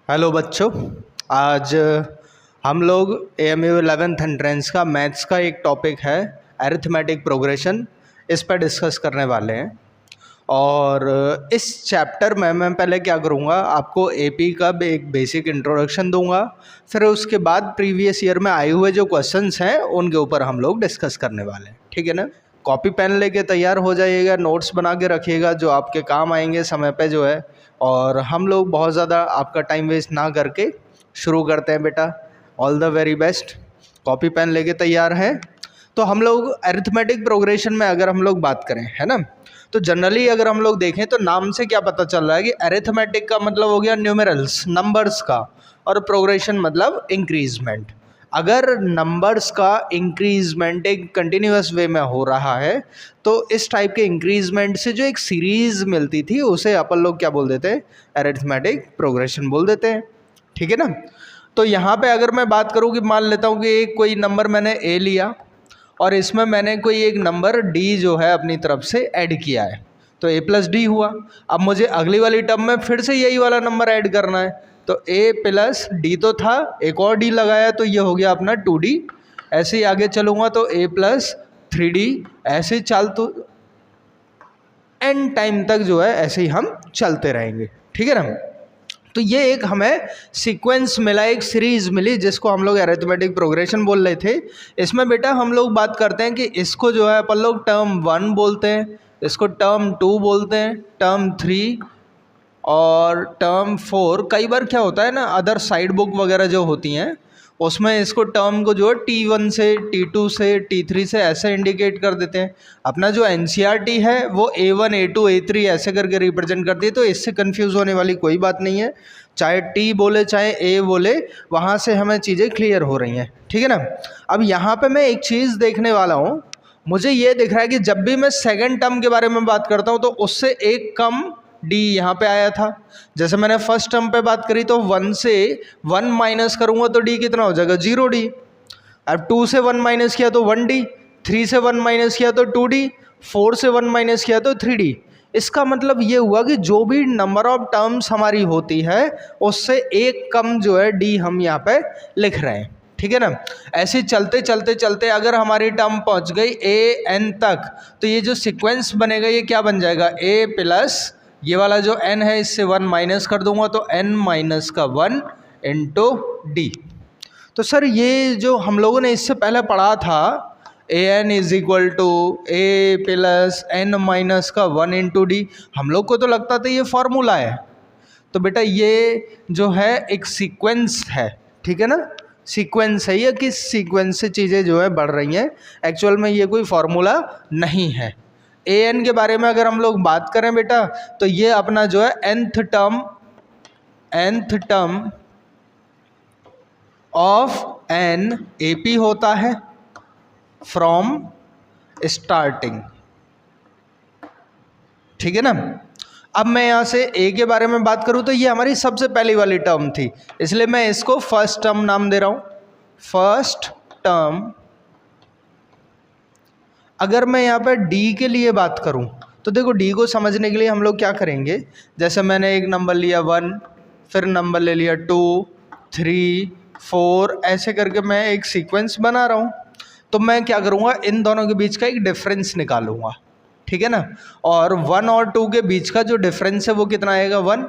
Hello बच्चों, आज हम लोग AMU 11th एंट्रेंस का मैथ्स का एक टॉपिक है अरिथमेटिक प्रोग्रेशन, इस पर डिस्कस करने वाले हैं। और इस चैप्टर में मैं पहले क्या करूँगा, आपको AP का एक बेसिक इंट्रोडक्शन दूंगा। फिर उसके बाद प्रीवियस ईयर में आए हुए जो क्वेश्चंस हैं उनके ऊपर हम लोग डिस्कस करने वाले हैं। ठीक है ना? कॉपी पेन लेके तैयार हो जाइएगा, नोट्स बना के रखिएगा जो आपके काम आएंगे समय पे जो है। और हम लोग बहुत ज़्यादा आपका टाइम वेस्ट ना करके शुरू करते हैं बेटा। All the very best. Copy pen लेके तैयार हैं तो हम लोग अरिथमेटिक प्रोग्रेशन में अगर हम लोग बात करें, है ना, तो जनरली अगर हम लोग देखें तो नाम से क्या पता चल रहा है कि अरिथमेटिक का मतलब हो गया न्यूमेरल्स, नंबर्स का, और प्रोग्रेशन मतलब इंक्रीजमेंट। अगर नंबर्स का इंक्रीजमेंट एक कंटिन्यूअस वे में हो रहा है तो इस टाइप के इंक्रीजमेंट से जो एक सीरीज मिलती थी उसे अपन लोग क्या बोल देते हैं, अरिथमेटिक प्रोग्रेशन बोल देते हैं। ठीक है ना? तो यहाँ पे अगर मैं बात करूँ कि मान लेता हूँ कि एक कोई नंबर मैंने ए लिया और इसमें मैंने कोई एक नंबर डी जो है अपनी तरफ से ऐड किया है, तो ए प्लस डी हुआ। अब मुझे अगली वाली टर्म में फिर से यही वाला नंबर ऐड करना है, तो ए प्लस डी तो था, एक और डी लगाया तो ये हो गया अपना 2D। ऐसे ही आगे चलूँगा तो ए प्लस 3D, ऐसे चल तो एन टाइम तक जो है ऐसे ही हम चलते रहेंगे। ठीक है ना? तो ये एक हमें सीक्वेंस मिला, एक सीरीज मिली जिसको हम लोग अरिथमेटिक प्रोग्रेशन बोल रहे थे। इसमें बेटा हम लोग बात करते हैं कि इसको जो है अपन लोग टर्म 1 बोलते हैं, इसको टर्म 2 बोलते हैं, टर्म 3 और टर्म 4। कई बार क्या होता है ना, अदर साइड बुक वगैरह जो होती हैं उसमें इसको टर्म को जो है T1 से T2 से T3 से ऐसे इंडिकेट कर देते हैं। अपना जो NCERT है वो A1 A2 A3 ऐसे करके रिप्रेजेंट करती है, तो इससे कंफ्यूज होने वाली कोई बात नहीं है। चाहे T बोले चाहे A बोले, वहाँ से हमें चीज़ें क्लियर हो रही हैं। ठीक है ना? अब यहाँ पे मैं एक चीज़ देखने वाला हूँ, मुझे ये दिख रहा है कि जब भी मैं सेकेंड टर्म के बारे में बात करता हूँ तो उससे एक कम डी यहाँ पे आया था। जैसे मैंने फर्स्ट टर्म पे बात करी तो 1 से 1 माइनस करूँगा तो डी कितना हो जाएगा, 0D। अब 2 से 1 माइनस किया तो 1D, 3 से 1 माइनस किया तो 2D, 4 से 1 माइनस किया तो 3D। इसका मतलब ये हुआ कि जो भी नंबर ऑफ टर्म्स हमारी होती है उससे एक कम जो है डी हम यहाँ पे लिख रहे हैं। ठीक है ना? ऐसे चलते चलते चलते अगर हमारी टर्म पहुँच गई AN तक, तो ये जो सीक्वेंस बनेगा ये क्या बन जाएगा, A प्लस ये वाला जो n है इससे 1 माइनस कर दूंगा तो n माइनस का 1 इंटू डी। तो सर ये जो हम लोगों ने इससे पहले पढ़ा था AN is equal to A plus n minus का 1 इंटू डी, हम लोग को तो लगता था ये फॉर्मूला है। तो बेटा ये जो है एक सीक्वेंस है। ठीक है ना? सीक्वेंस है, ये किस सीक्वेंस से चीज़ें जो है बढ़ रही हैं, एक्चुअल में ये कोई फॉर्मूला नहीं है। AN के बारे में अगर हम लोग बात करें बेटा तो ये अपना जो है nth term of n AP होता है फ्रॉम स्टार्टिंग। ठीक है ना? अब मैं यहाँ से A के बारे में बात करूँ तो ये हमारी सबसे पहली वाली टर्म थी, इसलिए मैं इसको फर्स्ट टर्म नाम दे रहा हूँ, फर्स्ट टर्म। अगर मैं यहाँ पर D के लिए बात करूँ तो देखो D को समझने के लिए हम लोग क्या करेंगे, जैसे मैंने एक नंबर लिया 1, फिर नंबर ले लिया 2, 3, 4, ऐसे करके मैं एक सीक्वेंस बना रहा हूँ। तो मैं क्या करूँगा, इन दोनों के बीच का एक डिफरेंस निकालूंगा। ठीक है ना? और 1 और 2 के बीच का जो डिफरेंस है वो कितना आएगा, 1।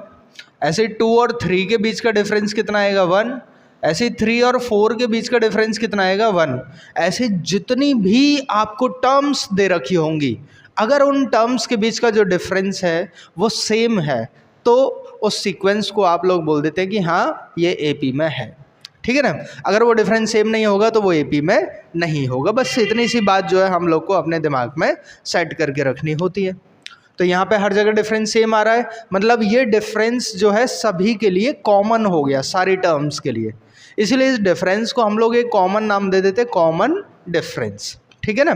ऐसे 2 और 3 के बीच का डिफरेंस कितना आएगा, 1। ऐसे 3 और 4 के बीच का डिफरेंस कितना आएगा, 1। ऐसे जितनी भी आपको टर्म्स दे रखी होंगी, अगर उन टर्म्स के बीच का जो डिफरेंस है वो सेम है तो उस सीक्वेंस को आप लोग बोल देते हैं कि हाँ ये AP में है। ठीक है ना? अगर वो डिफरेंस सेम नहीं होगा तो वो AP में नहीं होगा। बस इतनी सी बात जो है हम लोग को अपने दिमाग में सेट करके रखनी होती है। तो यहाँ पे हर जगह डिफरेंस सेम आ रहा है, मतलब ये डिफरेंस जो है सभी के लिए कॉमन हो गया, सारी टर्म्स के लिए। इसीलिए इस डिफरेंस को हम लोग एक कॉमन नाम दे देते, कॉमन डिफरेंस। ठीक है ना?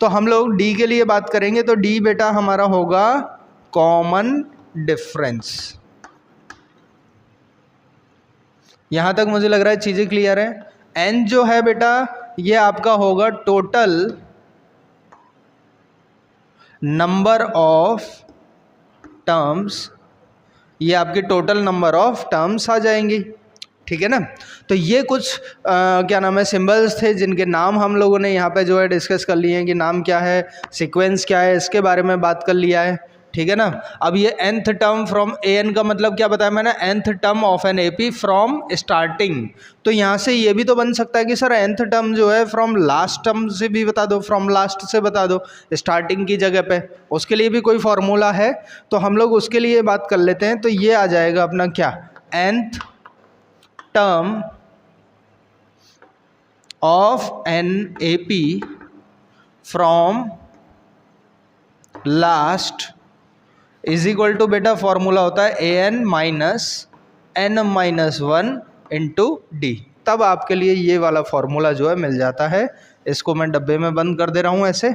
तो हम लोग D के लिए बात करेंगे तो D बेटा हमारा होगा कॉमन डिफरेंस। यहाँ तक मुझे लग रहा है चीज़ें क्लियर है। N जो है बेटा ये आपका होगा टोटल नंबर ऑफ टर्म्स ये आपके टोटल नंबर ऑफ टर्म्स आ जाएंगी, ठीक है ना। तो ये कुछ क्या नाम है सिंबल्स थे जिनके नाम हम लोगों ने यहाँ पे जो है डिस्कस कर लिए हैं कि नाम क्या है, सीक्वेंस क्या है, इसके बारे में बात कर लिया है, ठीक है ना। अब ये nth टर्म फ्रॉम an का मतलब क्या बताया मैंने, nth term of an AP from starting. तो यहाँ से ये भी तो बन सकता है कि सर nth टर्म जो है फ्रॉम लास्ट टर्म से भी बता दो, फ्रॉम लास्ट से बता दो, स्टार्टिंग की जगह पे, उसके लिए भी कोई फॉर्मूला है तो हम लोग उसके लिए बात कर लेते हैं। तो ये आ जाएगा अपना क्या, nth term of an AP from last is equal to, बेटा फॉर्मूला होता है an minus n minus 1 into D. तब आपके लिए ये वाला फॉर्मूला जो है मिल जाता है। इसको मैं डब्बे में बंद कर दे रहा हूँ, ऐसे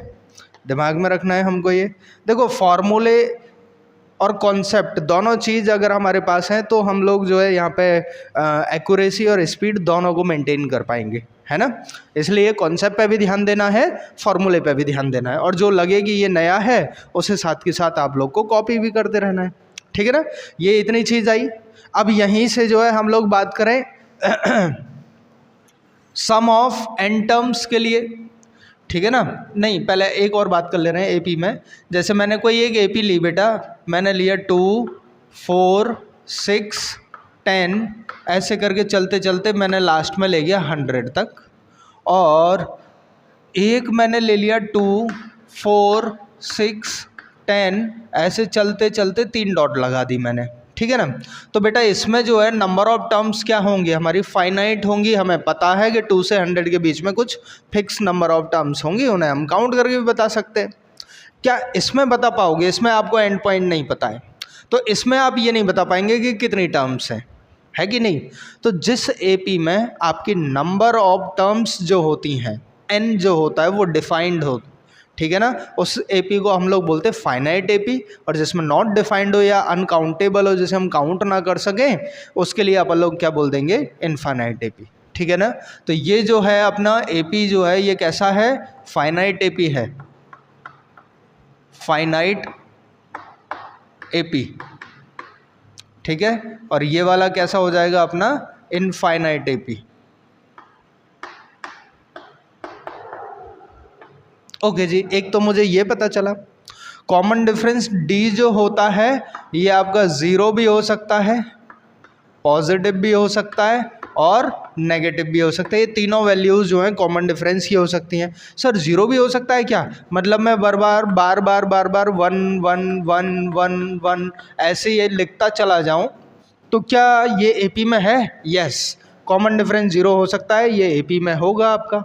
दिमाग में रखना है हमको। ये देखो फॉर्मूले और कॉन्सेप्ट दोनों चीज़ अगर हमारे पास हैं तो हम लोग जो है यहाँ पे एक्यूरेसी और स्पीड दोनों को मेंटेन कर पाएंगे, है ना। इसलिए कॉन्सेप्ट पे भी ध्यान देना है, फॉर्मूले पे भी ध्यान देना है, और जो लगे कि ये नया है उसे साथ के साथ आप लोग को कॉपी भी करते रहना है, ठीक है ना। ये इतनी चीज़ आई। अब यहीं से जो है हम लोग बात करें सम ऑफ एन टर्म्स के लिए, ठीक है ना। नहीं, पहले एक और बात कर ले रहे हैं एपी में। जैसे मैंने कोई एक एपी ली बेटा, मैंने लिया 2, 4, 6, 10, ऐसे करके चलते चलते मैंने लास्ट में ले गया 100 तक। और एक मैंने ले लिया 2, 4, 6, 10, ऐसे चलते चलते 3 डॉट लगा दी मैंने, ठीक है ना। तो बेटा इसमें जो है नंबर ऑफ टर्म्स क्या होंगी, हमारी फाइनाइट होंगी। हमें पता है कि 2 से 100 के बीच में कुछ फिक्स नंबर ऑफ टर्म्स होंगी, उन्हें हम काउंट करके भी बता सकते हैं। क्या इसमें बता पाओगे? इसमें आपको एंड पॉइंट नहीं पता है तो इसमें आप ये नहीं बता पाएंगे कि कितनी टर्म्स हैं, है कि नहीं। तो जिस एपी में आपकी नंबर ऑफ टर्म्स जो होती हैं, एन जो होता है वो डिफाइंड हो, ठीक है ना, उस एपी को हम लोग बोलते हैं फाइनाइट एपी। और जिसमें नॉट डिफाइंड हो या अनकाउंटेबल हो, जिसे हम काउंट ना कर सकें, उसके लिए अपन लोग क्या बोल देंगे, इनफाइनाइट एपी, ठीक है ना। तो ये जो है अपना एपी जो है ये कैसा है, फाइनाइट एपी है, फाइनाइट एपी, ठीक है। और ये वाला कैसा हो जाएगा अपना, इनफाइनाइट एपी। ओके जी, एक तो मुझे ये पता चला कॉमन डिफरेंस डी जो होता है ये आपका 0 भी हो सकता है, पॉजिटिव भी हो सकता है और नेगेटिव भी हो सकता है। ये तीनों वैल्यूज़ जो हैं कॉमन डिफरेंस की हो सकती हैं। सर 0 भी हो सकता है क्या, मतलब मैं बार बार 1 1 1 1 1 ऐसे ये लिखता चला जाऊं तो क्या ये एपी में है? यस, कॉमन डिफरेंस 0 हो सकता है, ये एपी में होगा आपका।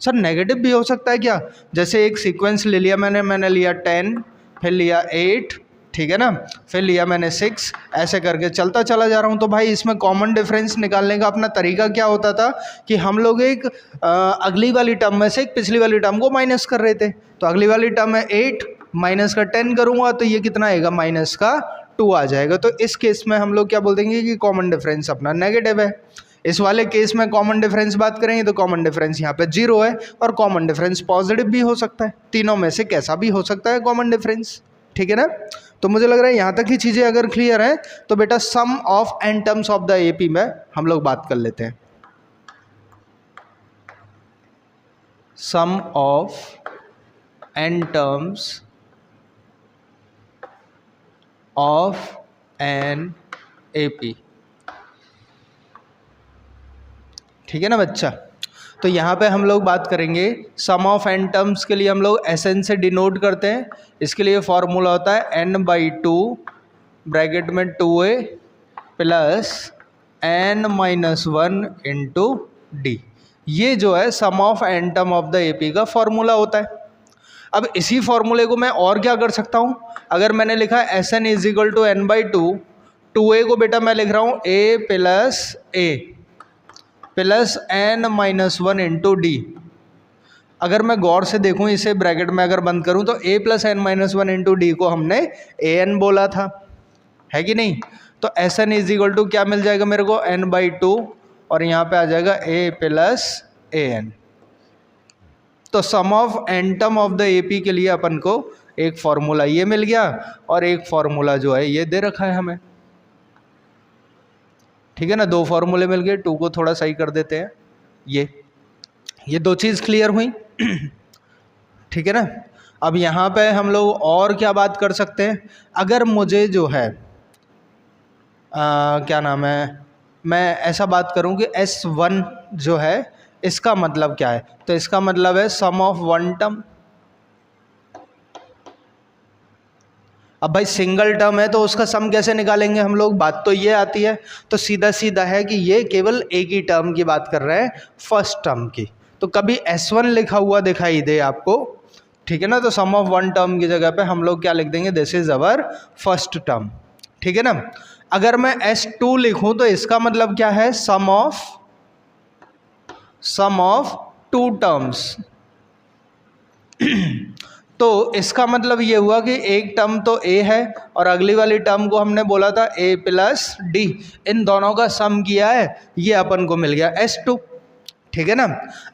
सर नेगेटिव भी हो सकता है क्या, जैसे एक सीक्वेंस ले लिया मैंने लिया 10, फिर लिया 8, ठीक है ना, फिर लिया मैंने 6, ऐसे करके चलता चला जा रहा हूँ। तो भाई इसमें कॉमन डिफरेंस निकालने का अपना तरीका क्या होता था कि हम लोग एक अगली वाली टर्म में से एक पिछली वाली टर्म को माइनस कर रहे थे। तो अगली वाली टर्म है 8 माइनस का 10 करूँगा तो ये कितना आएगा, माइनस का 2 आ जाएगा। तो इस केस में हम लोग क्या बोल देंगे कि कॉमन डिफरेंस अपना नेगेटिव है। इस वाले केस में कॉमन डिफरेंस बात करेंगे तो कॉमन डिफरेंस यहाँ पे 0 है, और कॉमन डिफरेंस पॉजिटिव भी हो सकता है, तीनों में से कैसा भी हो सकता है कॉमन डिफरेंस, ठीक है ना। तो मुझे लग रहा है यहाँ तक की चीज़ें अगर क्लियर हैं तो बेटा sum of n terms of the AP में हम लोग बात कर लेते हैं। Sum of n terms of an AP, ठीक है ना बच्चा। तो यहाँ पे हम लोग बात करेंगे सम ऑफ एन टर्म्स के लिए हम लोग एसएन से डिनोट करते हैं। इसके लिए फॉर्मूला होता है n/2 ब्रैकेट में 2a plus n-1 into D. ये जो है sum of n term of the AP का फॉर्मूला होता है। अब इसी फॉर्मूले को मैं और क्या कर सकता हूँ, अगर मैंने लिखा Sn is equal to n/2, 2a को बेटा मैं लिख रहा हूँ a plus a plus n-1 into D. अगर मैं गौर से देखूं इसे ब्रैकेट में अगर बंद करूं तो a plus n-1 into D को हमने an बोला था, है कि नहीं। तो Sn इज इक्वल टू क्या मिल जाएगा मेरे को, n/2, और यहाँ पे आ जाएगा a प्लस an। तो sum of n term of the AP के लिए अपन को एक फॉर्मूला ये मिल गया और एक फॉर्मूला जो है ये दे रखा है हमें, ठीक है ना, दो फॉर्मूले मिल गए, 2 को थोड़ा सही कर देते हैं। ये दो चीज़ क्लियर हुई। ठीक है ना। अब यहाँ पे हम लोग और क्या बात कर सकते हैं, अगर मुझे जो है क्या नाम है, मैं ऐसा बात करूँ कि S1 जो है इसका मतलब क्या है, तो इसका मतलब है सम ऑफ वन टर्म। अब भाई सिंगल टर्म है तो उसका सम कैसे निकालेंगे हम लोग, बात तो ये आती है, तो सीधा सीधा है कि ये केवल एक ही टर्म की बात कर रहे हैं, फर्स्ट टर्म की। तो कभी S1 लिखा हुआ दिखाई दे आपको, ठीक है ना, तो सम ऑफ वन टर्म की जगह पे हम लोग क्या लिख देंगे, this is our first term. ठीक है ना। अगर मैं S2 लिखूं तो इसका मतलब क्या है, सम ऑफ टू टर्म्स। तो इसका मतलब ये हुआ कि एक टर्म तो A है और अगली वाली टर्म को हमने बोला था A प्लस डी, इन दोनों का सम किया है, ये अपन को मिल गया S2। ठीक है ना।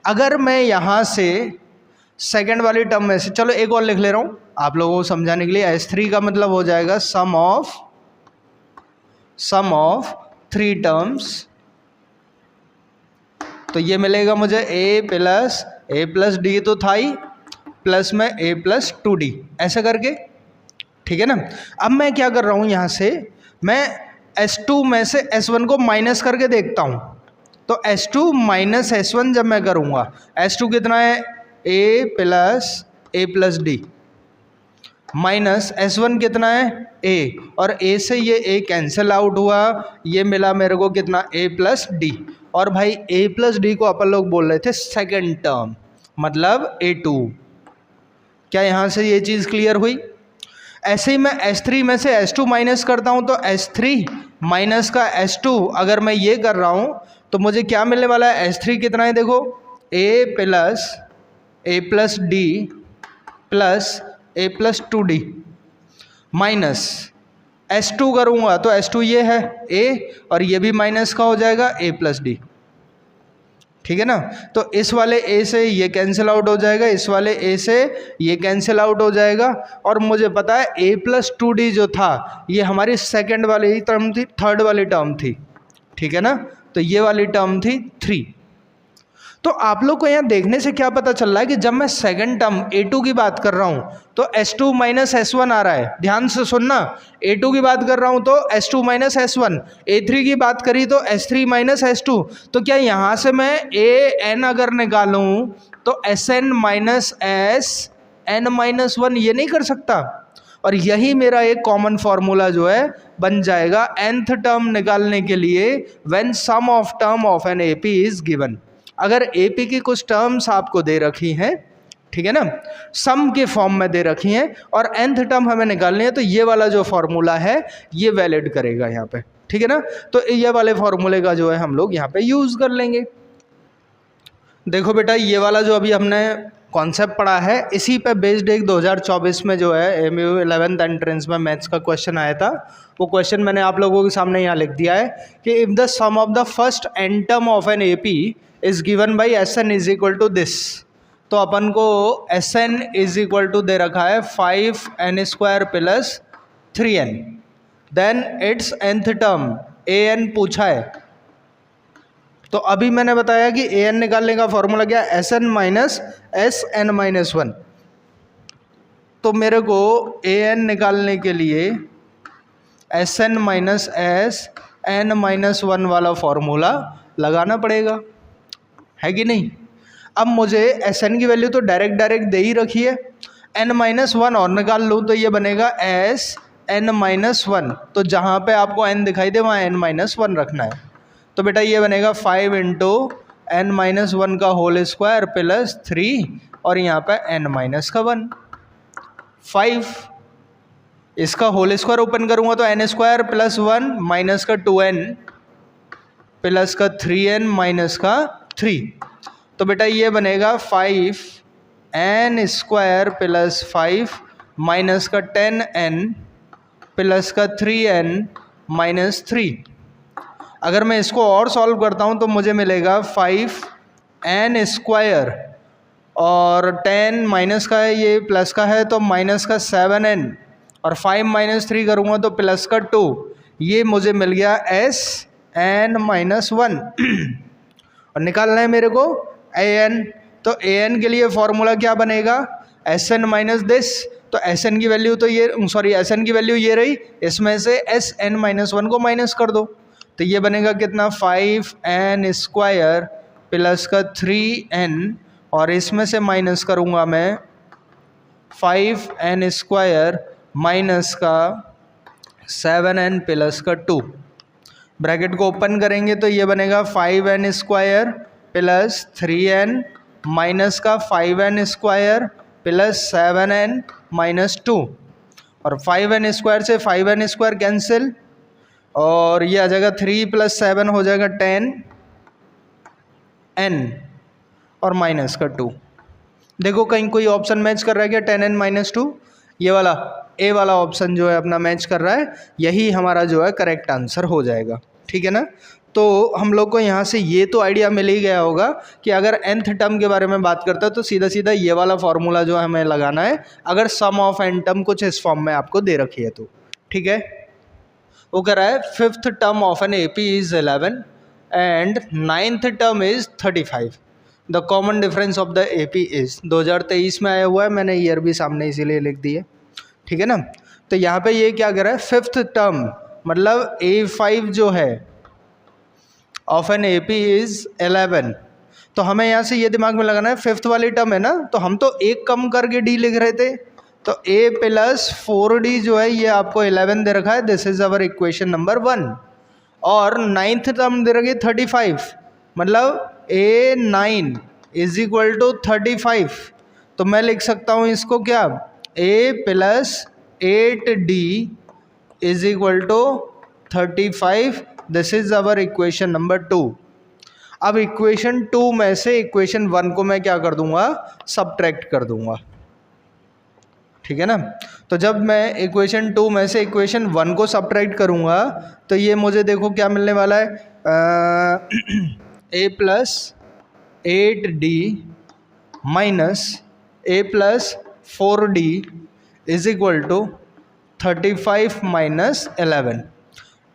अगर मैं यहाँ से सेकेंड वाली टर्म में से, चलो एक और लिख ले रहा हूँ आप लोगों को समझाने के लिए, S3 का मतलब हो जाएगा सम ऑफ 3 टर्म्स। तो ये मिलेगा मुझे A प्लस डी तो था ही, प्लस में A प्लस 2D, ऐसा करके। ठीक है ना। अब मैं क्या कर रहा हूँ, यहाँ से मैं S2 में से S1 को माइनस करके देखता हूँ। तो S2 माइनस S1 जब मैं करूँगा, S2 कितना है, A plus D, minus S1 कितना है, A, और A से ये A कैंसिल आउट हुआ, ये मिला मेरे को कितना, A प्लस डी। और भाई A प्लस डी को अपन लोग बोल रहे थे सेकेंड टर्म, मतलब A2। क्या यहाँ से ये चीज़ क्लियर हुई। ऐसे ही मैं S3 में से S2 माइनस करता हूँ, तो S3 माइनस का S2 अगर मैं ये कर रहा हूँ तो मुझे क्या मिलने वाला है, S3 कितना है देखो, A plus D plus A plus 2D, minus S2 करूँगा तो S2 ये है A, और ये भी माइनस का हो जाएगा A प्लस डी। ठीक है ना। तो इस वाले A से ये कैंसिल आउट हो जाएगा, इस वाले A से ये कैंसिल आउट हो जाएगा, और मुझे पता है A प्लस 2D जो था ये हमारी सेकंड वाली टर्म थी, थर्ड वाली टर्म थी। ठीक है ना। तो ये वाली टर्म थी 3। तो आप लोग को यहाँ देखने से क्या पता चल रहा है कि जब मैं सेकंड टर्म A2 की बात कर रहा हूँ तो S2 माइनस S1 आ रहा है। ध्यान से सुनना, A2 की बात कर रहा हूँ तो S2 माइनस S1, A3 की बात करी तो S3 माइनस S2। तो क्या यहाँ से मैं AN अगर निकालूँ तो SN माइनस SN माइनस 1 ये नहीं कर सकता, और यही मेरा एक कॉमन फॉर्मूला जो है बन जाएगा nth टर्म निकालने के लिए, when sum of term of an AP is given. अगर AP की कुछ टर्म्स आपको दे रखी हैं, ठीक है ना, सम के फॉर्म में दे रखी हैं, और nth टर्म हमें निकालनी है, तो ये वाला जो फॉर्मूला है ये वैलिड करेगा यहाँ पे। ठीक है ना। तो ये वाले फॉर्मूले का जो है हम लोग यहाँ पे यूज कर लेंगे। देखो बेटा, ये वाला जो अभी हमने कॉन्सेप्ट पढ़ा है, इसी पे बेस्ड एक 2024 में जो है MU 11th एंट्रेंस में मैथ्स का क्वेश्चन आया था। वो क्वेश्चन मैंने आप लोगों के सामने यहाँ लिख दिया है कि if the sum of the first n term of an AP is given by SN is equal to this. तो अपन को SN इज इक्वल टू दे रखा है 5n² plus 3n, then its nth term AN पूछा है। तो अभी मैंने बताया कि AN निकालने का फॉर्मूला क्या है, SN माइनस SN माइनस 1। तो मेरे को AN निकालने के लिए SN माइनस SN माइनस 1 वाला फॉर्मूला लगाना पड़ेगा, है कि नहीं। अब मुझे SN की वैल्यू तो डायरेक्ट दे ही रखी है, N माइनस 1 और निकाल लूँ तो ये बनेगा SN माइनस 1। तो जहाँ पे आपको N दिखाई दे वहाँ N माइनस 1 रखना है। तो बेटा ये बनेगा 5 इंटू N माइनस 1 का होल स्क्वायर प्लस 3, और यहाँ पे N माइनस का 1, 5। इसका होल स्क्वायर ओपन करूँगा तो n² प्लस 1 माइनस का 2n प्लस का 3n माइनस का 3। तो बेटा ये बनेगा 5n² प्लस 5 माइनस का 10n प्लस का 3n माइनस 3। अगर मैं इसको और सॉल्व करता हूँ तो मुझे मिलेगा 5n² और 10 माइनस का है, ये प्लस का है तो माइनस का 7n, और 5 माइनस 3 करूँगा तो प्लस का 2। ये मुझे मिल गया n माइनस 1 और निकालना है मेरे को an। तो an के लिए फॉर्मूला क्या बनेगा, Sn माइनस दिस। तो Sn की वैल्यू तो ये Sn की वैल्यू ये रही, इसमें से Sn माइनस 1 को माइनस कर दो तो ये बनेगा कितना 5n स्क्वायर प्लस का 3n और इसमें से माइनस करूँगा मैं 5n स्क्वायर माइनस का 7n प्लस का 2। ब्रैकेट को ओपन करेंगे तो ये बनेगा 5n square plus 3n minus का 5n square plus 7n minus 2 और 5n स्क्वायर से 5n स्क्वायर कैंसिल और ये आ जाएगा 3 प्लस 7 हो जाएगा 10n और माइनस का 2। देखो कहीं कोई ऑप्शन मैच कर रहा है क्या 10n माइनस 2, ये वाला ए वाला ऑप्शन जो है अपना मैच कर रहा है, यही हमारा जो है करेक्ट आंसर हो जाएगा। ठीक है ना। तो हम लोग को यहाँ से ये तो आइडिया मिल ही गया होगा कि अगर nth टर्म के बारे में बात करता है तो सीधा सीधा ये वाला फॉर्मूला जो हमें लगाना है अगर सम ऑफ n टर्म कुछ इस फॉर्म में आपको दे रखी है तो। ठीक है, वो कह रहा है 5th term of an AP is 11 and 9th term is 35। The common difference of the AP is 2023 में आया हुआ है, मैंने ईयर भी सामने इसीलिए लिख दिया। ठीक है ना। तो यहाँ पे ये क्या कह रहा है 5th टर्म मतलब A5 जो है ऑफ एन AP इज 11। तो हमें यहाँ से ये दिमाग में लगाना है 5th वाली टर्म है ना, तो हम तो एक कम करके D लिख रहे थे तो a प्लस 4d जो है ये आपको 11 दे रखा है, this is our equation number 1। और 9th टर्म दे रखी 35 मतलब a9 इज इक्वल टू 35। तो मैं लिख सकता हूँ इसको क्या a plus 8d is equal to 35, this is our equation number 2। अब इक्वेशन 2 में से इक्वेशन 1 को मैं क्या कर दूंगा, सबट्रैक्ट कर दूंगा। ठीक है ना। तो जब मैं इक्वेशन 2 में से इक्वेशन 1 को सबट्रैक्ट करूँगा तो ये मुझे देखो क्या मिलने वाला है a plus 8d minus a plus 4d is equal to 35 minus 11।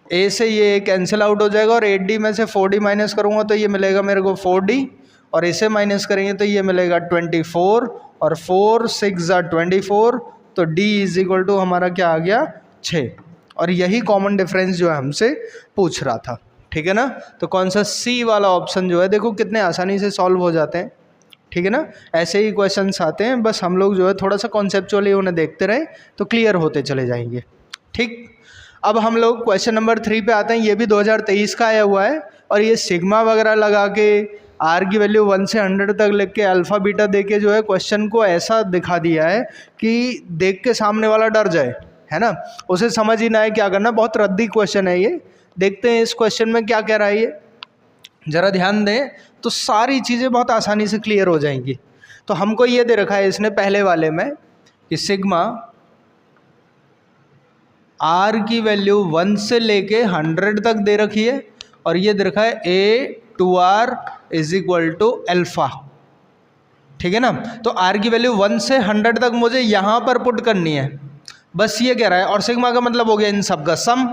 a से ये कैंसिल आउट हो जाएगा और 8d में से 4d माइनस करूँगा तो ये मिलेगा मेरे को 4d और इसे माइनस करेंगे तो ये मिलेगा 24 और 4 6 24 तो d इज इक्वल टू हमारा क्या आ गया 6। और यही कॉमन डिफरेंस जो है हमसे पूछ रहा था। ठीक है ना। तो कौन सा C वाला ऑप्शन जो है देखो कितने आसानी से सॉल्व हो जाते हैं। ठीक है ना। ऐसे ही क्वेश्चंस आते हैं, बस हम लोग जो है थोड़ा सा कॉन्सेप्चुअली उन्हें देखते रहें तो क्लियर होते चले जाएंगे। ठीक, अब हम लोग क्वेश्चन नंबर 3 पे आते हैं। ये भी 2023 का आया हुआ है और ये सिग्मा वगैरह लगा के R की वैल्यू 1 से 100 तक लिख के अल्फ़ा बीटा दे के जो है क्वेश्चन को ऐसा दिखा दिया है कि देख के सामने वाला डर जाए, है ना, उसे समझ ही ना आए क्या करना। बहुत रद्दी क्वेश्चन है ये। देखते हैं इस क्वेश्चन में क्या कह रहा है ये, ज़रा ध्यान दें तो सारी चीज़ें बहुत आसानी से क्लियर हो जाएंगी। तो हमको ये दे रखा है इसने पहले वाले में कि सिग्मा R की वैल्यू 1 से लेके 100 तक दे रखी है और ये दे रखा है A2R is equal to alpha. ठीक है ना। तो R की वैल्यू 1 से 100 तक मुझे यहाँ पर पुट करनी है, बस ये कह रहा है। और सिग्मा का मतलब हो गया इन सब का सम।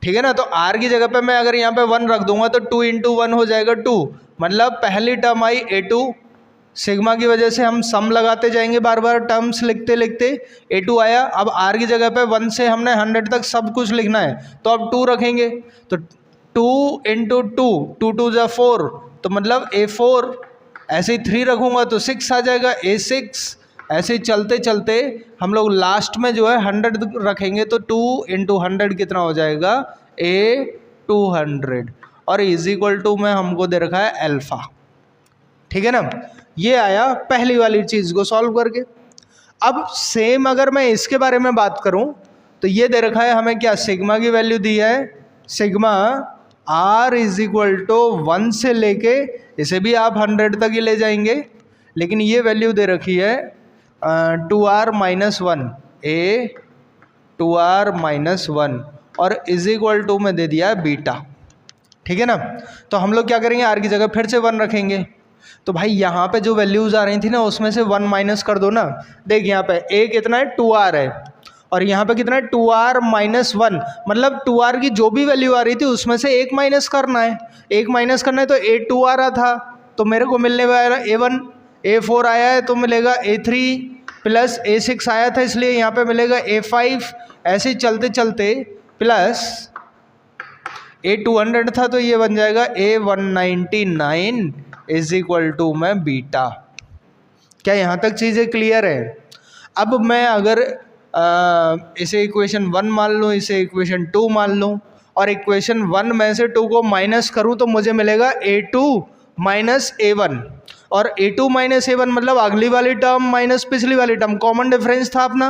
ठीक है ना। तो R की जगह पे मैं अगर यहाँ पे 1 रख दूंगा तो 2 × 1 हो जाएगा 2, मतलब पहली टर्म आई A2, सिग्मा की वजह से हम सम लगाते जाएंगे बार बार टर्म्स लिखते लिखते, A2 आया। अब R की जगह पे 1 से हमने 100 तक सब कुछ लिखना है तो अब 2 रखेंगे तो 2 × 2, 2 2 = 4 तो मतलब A4। ऐसे ही 3 रखूँगा तो 6 आ जाएगा A6। ऐसे ही चलते चलते हम लोग लास्ट में जो है 100 रखेंगे तो 2 × 100 कितना हो जाएगा A200 और इज इक्वल टू में हमको दे रखा है अल्फ़ा। ठीक है ना। ये आया पहली वाली चीज़ को सॉल्व करके। अब सेम अगर मैं इसके बारे में बात करूं तो ये दे रखा है हमें क्या, सिग्मा की वैल्यू दी है sigma R is equal to 1 से लेके, इसे भी आप 100 तक ही ले जाएंगे, लेकिन ये वैल्यू दे रखी है 2R - 1 A2R - 1 और इज इक्वल टू में दे दिया है बीटा। ठीक है ना। तो हम लोग क्या करेंगे, R की जगह फिर से 1 रखेंगे। तो भाई यहाँ पे जो वैल्यूज़ आ रही थी ना उसमें से 1 माइनस कर दो ना। देख यहाँ पे A कितना है 2R है और यहाँ पे कितना है 2r माइनस 1, मतलब 2r की जो भी वैल्यू आ रही थी उसमें से एक माइनस करना है, एक माइनस करना है। तो a2 आ रहा था तो मेरे को मिलने वाला a1, a4 आया है तो मिलेगा a3 प्लस a6 आया था इसलिए यहाँ पे मिलेगा a5, ऐसे ही चलते चलते प्लस a200 था तो ये बन जाएगा a199 इज इक्वल टू में बीटा। क्या यहाँ तक चीज़ें क्लियर है? अब मैं अगर इसे इक्वेशन 1 मान लूँ, इसे इक्वेशन 2 मान लूँ और इक्वेशन 1 में से 2 को माइनस करूँ तो मुझे मिलेगा a2 माइनस a1, और a2 माइनस a1 मतलब अगली वाली टर्म माइनस पिछली वाली टर्म, कॉमन डिफरेंस था अपना,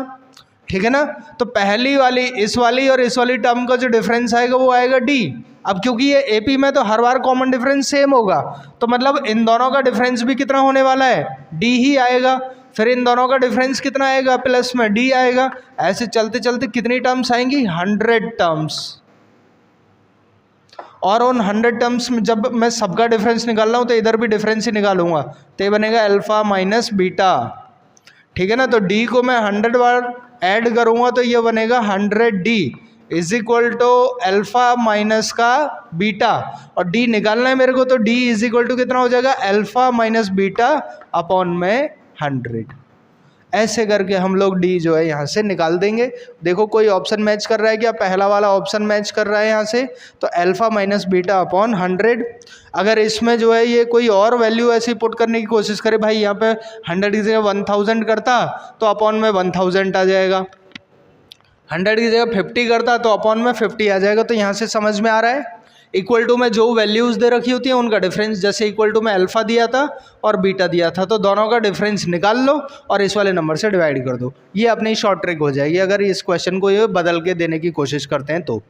ठीक है ना। तो पहली वाली इस वाली और इस वाली टर्म का जो डिफरेंस आएगा वो आएगा d। अब क्योंकि ये AP में तो हर बार कॉमन डिफरेंस सेम होगा तो मतलब इन दोनों का डिफरेंस भी कितना होने वाला है, d ही आएगा। फिर इन दोनों का डिफरेंस कितना आएगा, प्लस में d आएगा। ऐसे चलते चलते कितनी टर्म्स आएंगी, 100 टर्म्स। और उन 100 टर्म्स में जब मैं सबका डिफरेंस निकाल रहा हूँ तो इधर भी डिफरेंस ही निकालूंगा तो ये बनेगा अल्फा माइनस बीटा, ठीक है ना। तो d को मैं 100 बार ऐड करूँगा तो ये बनेगा 100d is equal to alpha minus का बीटा, और d निकालना है मेरे को तो d इज इक्वल टू कितना हो जाएगा, अल्फा माइनस बीटा अपॉन में 100। ऐसे करके हम लोग d जो है यहाँ से निकाल देंगे। देखो कोई ऑप्शन मैच कर रहा है क्या, पहला वाला ऑप्शन मैच कर रहा है यहाँ से, तो अल्फा माइनस बीटा अपॉन 100। अगर इसमें जो है ये कोई और वैल्यू ऐसी पुट करने की कोशिश करे, भाई यहाँ पे 100 की जगह 1000 करता तो अपॉन में 1000 आ जाएगा, 100 की जगह 50 करता तो अपॉन में 50 आ जाएगा। तो यहाँ से समझ में आ रहा है इक्वल टू में जो वैल्यूज़ दे रखी होती है उनका डिफरेंस, जैसे इक्वल टू में अल्फा दिया था और बीटा दिया था तो दोनों का डिफरेंस निकाल लो और इस वाले नंबर से डिवाइड कर दो। ये अपनी शॉर्ट ट्रिक हो जाएगी अगर इस क्वेश्चन को ये बदल के देने की कोशिश करते हैं तो।